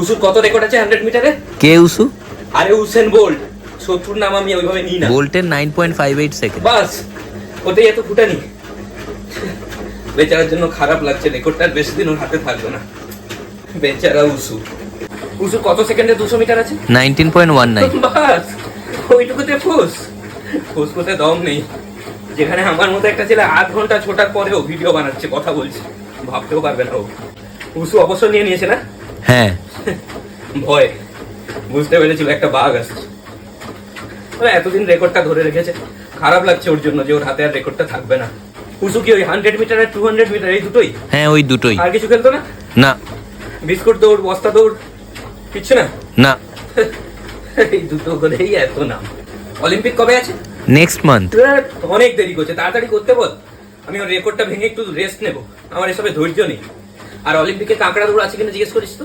উসুর কত রেকর্ড আছে 100 মিটারে? কে উসু? আরে উসেন বোল্ট। শত্রুর নাম আমি ওইভাবে নিই না। বোল্টের 9.58 সেকেন্ড। বাস ওতেই এত ফুটানি। বেচারার জন্য খারাপ লাগছে, রেকর্ডটা বেশি দিন ওর হাতে থাকবে না। বেচারা উসু। উসু কত সেকেন্ডে 200 মিটার আছে? 19.19। বাস ওইটুকুতে ফুসফুসে দম নেই। যেখানে আমার মতো একটা ছেলে 8 ঘন্টা ছোটার পরেও ভিডিও বানাচ্ছে, কথা বলছে, ভাবতেও পারবে না ও। উসু অবসর নিয়ে নিয়েছে না? হ্যাঁ, ভয় বুঝতে পেরেছিল একটা বাঘ আসছে। এতদিন রেকর্ডটা ধরে রেখেছে, খারাপ লাগছে ওর জন্য যে ওর হাতে আর রেকর্ডটা থাকবে না। উসু কি ওই 100 মিটার আর 200 মিটার এই দুটোই? হ্যাঁ ওই দুটোই। আর কিছু খেলতো না? না বিস্কুট দৌড়, বস্তা দৌড় কিচ্ছু না? না। এই দুটো করেই এত নাম। অলিম্পিক কবে আছে? Next month. অনেক দেরি করছে, তাড়াতাড়ি করতে বল। আমি ওর রেকর্ডটা ভেঙে একটু রেস্ট নেবো, আমার এসবে ধৈর্য নেই। আর অলিম্পিকে কাঁকড়া দৌড় আছে কিনা জিজ্ঞেস করিস তো।